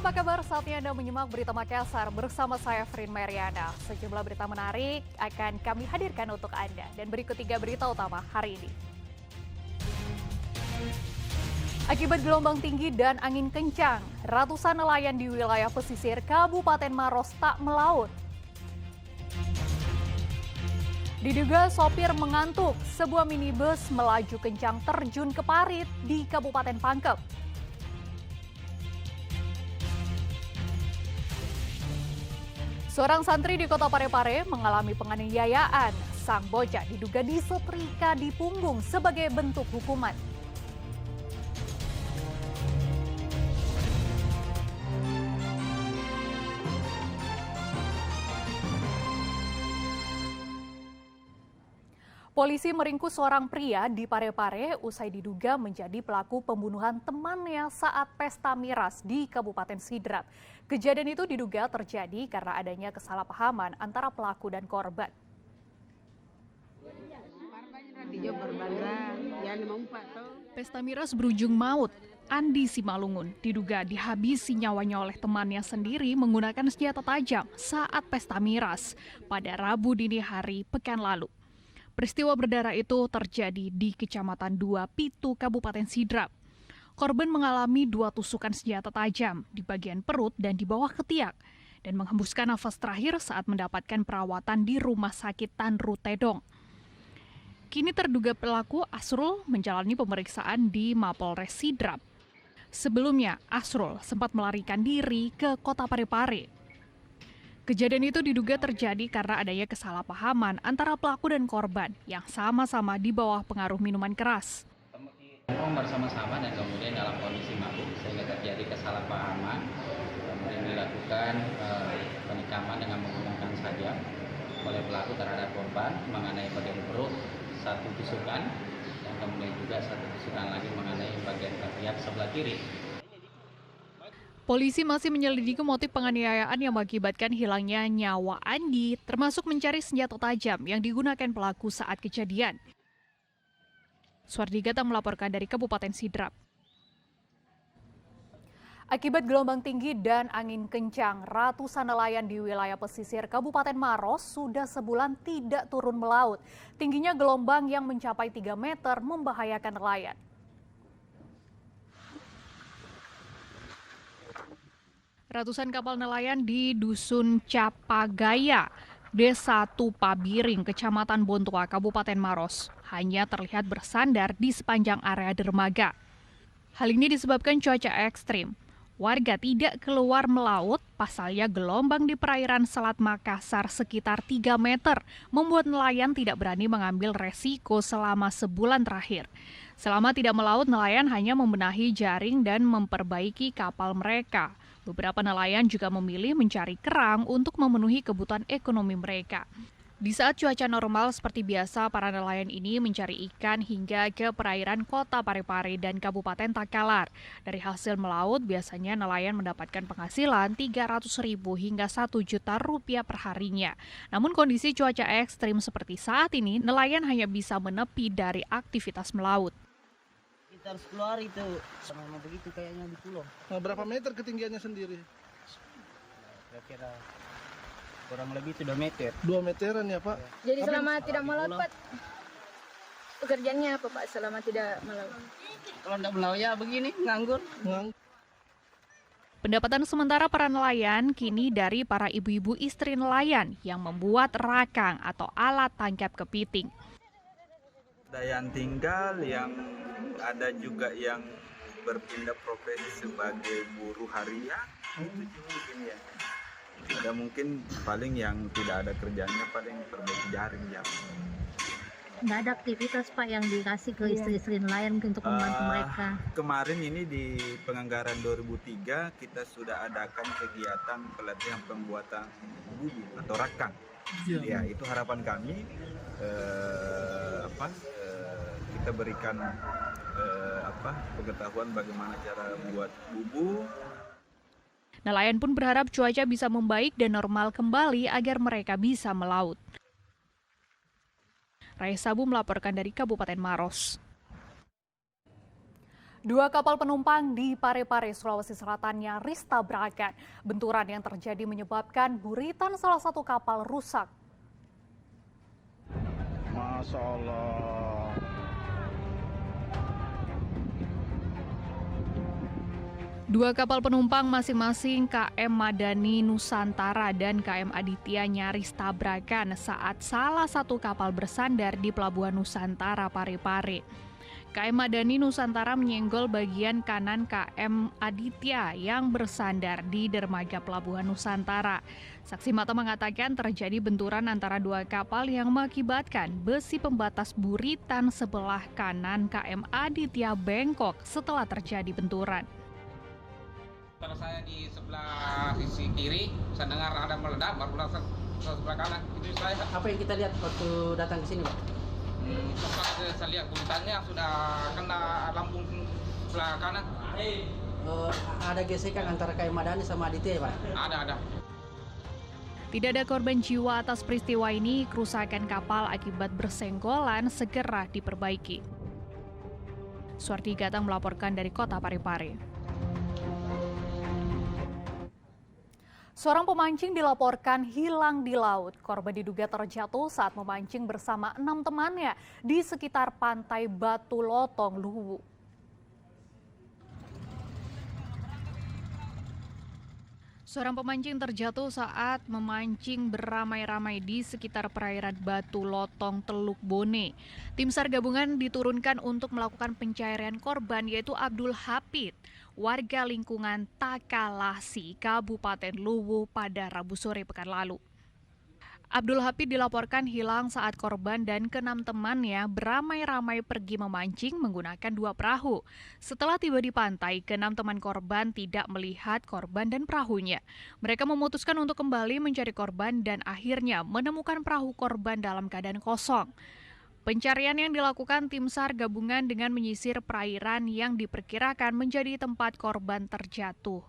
Apa kabar? Saatnya Anda menyimak Berita Makassar bersama saya Frin Mariana. Sejumlah berita menarik akan kami hadirkan untuk Anda. Dan berikut 3 berita utama hari ini. Akibat gelombang tinggi dan angin kencang, ratusan nelayan di wilayah pesisir Kabupaten Maros tak melaut. Diduga sopir mengantuk, sebuah minibus melaju kencang terjun ke parit di Kabupaten Pangkep. Seorang santri di Kota Parepare mengalami penganiayaan. Sang bocah diduga disetrika di punggung sebagai bentuk hukuman. Polisi meringkus seorang pria di Parepare usai diduga menjadi pelaku pembunuhan temannya saat pesta miras di Kabupaten Sidrap. Kejadian itu diduga terjadi karena adanya kesalahpahaman antara pelaku dan korban. Pesta miras berujung maut. Andi Simalungun diduga dihabisi nyawanya oleh temannya sendiri menggunakan senjata tajam saat pesta miras pada Rabu dini hari pekan lalu. Peristiwa berdarah itu terjadi di Kecamatan 2 Pitu, Kabupaten Sidrap. Korban mengalami 2 tusukan senjata tajam di bagian perut dan di bawah ketiak dan menghembuskan nafas terakhir saat mendapatkan perawatan di Rumah Sakit Tanru Tedong. Kini terduga pelaku Asrul menjalani pemeriksaan di Mapolres Sidrap. Sebelumnya, Asrul sempat melarikan diri ke Kota Parepare. Kejadian itu diduga terjadi karena adanya kesalahpahaman antara pelaku dan korban yang sama-sama di bawah pengaruh minuman keras. Bersama-sama dan kemudian dalam kondisi mabuk sehingga terjadi kesalahpahaman, kemudian dilakukan penikaman dengan menggunakan sajam oleh pelaku terhadap korban mengenai bagian perut 1 tusukan dan kemudian juga 1 tusukan lagi mengenai bagian ketiak sebelah kiri. Polisi masih menyelidiki motif penganiayaan yang mengakibatkan hilangnya nyawa Andi, termasuk mencari senjata tajam yang digunakan pelaku saat kejadian. Suardi Gatang melaporkan dari Kabupaten Sidrap. Akibat gelombang tinggi dan angin kencang, ratusan nelayan di wilayah pesisir Kabupaten Maros sudah sebulan tidak turun melaut. Tingginya gelombang yang mencapai 3 meter membahayakan nelayan. Ratusan kapal nelayan di Dusun Capagaya, Desa Tupabiring, Kecamatan Bontua, Kabupaten Maros, hanya terlihat bersandar di sepanjang area dermaga. Hal ini disebabkan cuaca ekstrim. Warga tidak keluar melaut, pasalnya gelombang di perairan Selat Makassar sekitar 3 meter, membuat nelayan tidak berani mengambil resiko selama sebulan terakhir. Selama tidak melaut, nelayan hanya membenahi jaring dan memperbaiki kapal mereka. Beberapa nelayan juga memilih mencari kerang untuk memenuhi kebutuhan ekonomi mereka. Di saat cuaca normal seperti biasa, para nelayan ini mencari ikan hingga ke perairan Kota Parepare dan Kabupaten Takalar. Dari hasil melaut, biasanya nelayan mendapatkan penghasilan Rp300.000 hingga Rp1.000.000 per harinya. Namun kondisi cuaca ekstrim seperti saat ini, nelayan hanya bisa menepi dari aktivitas melaut. Kita harus keluar itu sama begitu kayaknya di pulau. Nah, berapa meter ketinggiannya sendiri? Kira-kira kurang lebih itu 2 meter. 2 meteran ya Pak? Jadi selama tidak melaut Pak, pekerjaannya apa Pak selama tidak melaut? Kalau tidak melaut ya begini, nganggur. Pendapatan sementara para nelayan kini dari para ibu-ibu istri nelayan yang membuat rakang atau alat tangkap kepiting. Ada yang tinggal, yang ada juga yang berpindah profesi sebagai buruh harian, itu juga mungkin ya. Ada mungkin paling yang tidak ada kerjanya paling perbaiki jaring ya. Nggak ada aktivitas Pak yang dikasih ke istri-istri nelayan untuk membantu mereka? Kemarin ini di penganggaran 2003 kita sudah adakan kegiatan pelatihan pembuatan bubu atau rakang. Ya, itu harapan kami kita berikan pengetahuan bagaimana cara buat bubu. Nelayan pun berharap cuaca bisa membaik dan normal kembali agar mereka bisa melaut. Raisa Sabu melaporkan dari Kabupaten Maros. Dua kapal penumpang di Parepare, Sulawesi Selatan nyaris tabrakan. Benturan yang terjadi menyebabkan buritan salah satu kapal rusak. Masya Allah. Dua kapal penumpang masing-masing KM Madani Nusantara dan KM Aditya nyaris tabrakan saat salah satu kapal bersandar di Pelabuhan Nusantara Parepare. KM Madani Nusantara menyenggol bagian kanan KM Aditya yang bersandar di dermaga Pelabuhan Nusantara. Saksi mata mengatakan terjadi benturan antara dua kapal yang mengakibatkan besi pembatas buritan sebelah kanan KM Aditya bengkok setelah terjadi benturan. Kalau saya di sebelah sisi kiri, saya dengar ada meledak, baru langsung ke sebelah kanan. Itu saya. Apa yang kita lihat waktu datang ke sini, Pak? Sempat saya lihat buritannya sudah kena lambung sebelah kanan. Ada gesekan antara KM Madani sama Aditya ya, Pak? Ada. Tidak ada korban jiwa atas peristiwa ini, kerusakan kapal akibat bersenggolan segera diperbaiki. Suarti Gatang melaporkan dari kota Parepare. Seorang pemancing dilaporkan hilang di laut. Korban diduga terjatuh saat memancing bersama 6 temannya di sekitar pantai Batu Lotong, Luwu. Seorang pemancing terjatuh saat memancing beramai-ramai di sekitar perairan Batu Lotong, Teluk Bone. Tim SAR gabungan diturunkan untuk melakukan pencarian korban yaitu Abdul Hapid, warga lingkungan Takalasi, Kabupaten Luwu pada Rabu sore pekan lalu. Abdul Hapid dilaporkan hilang saat korban dan ke-6 temannya beramai-ramai pergi memancing menggunakan 2 perahu. Setelah tiba di pantai, ke-6 teman korban tidak melihat korban dan perahunya. Mereka memutuskan untuk kembali mencari korban dan akhirnya menemukan perahu korban dalam keadaan kosong. Pencarian yang dilakukan tim SAR gabungan dengan menyisir perairan yang diperkirakan menjadi tempat korban terjatuh.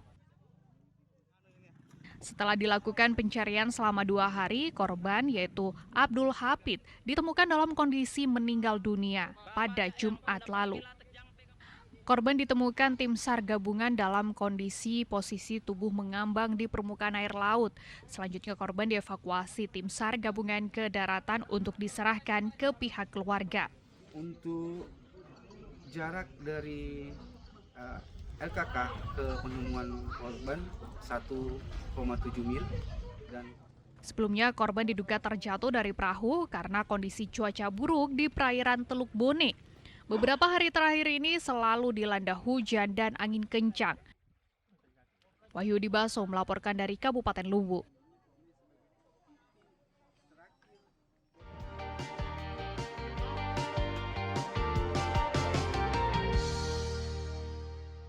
Setelah dilakukan pencarian selama 2 hari, korban yaitu Abdul Hapid ditemukan dalam kondisi meninggal dunia pada Jumat lalu. Korban ditemukan tim SAR gabungan dalam kondisi posisi tubuh mengambang di permukaan air laut. Selanjutnya korban dievakuasi tim SAR gabungan ke daratan untuk diserahkan ke pihak keluarga. Untuk jarak dari LKK ke penemuan korban 1,7 mil dan sebelumnya korban diduga terjatuh dari perahu karena kondisi cuaca buruk di perairan Teluk Bone. Beberapa hari terakhir ini selalu dilanda hujan dan angin kencang. Wahyudi Baso melaporkan dari Kabupaten Luwu.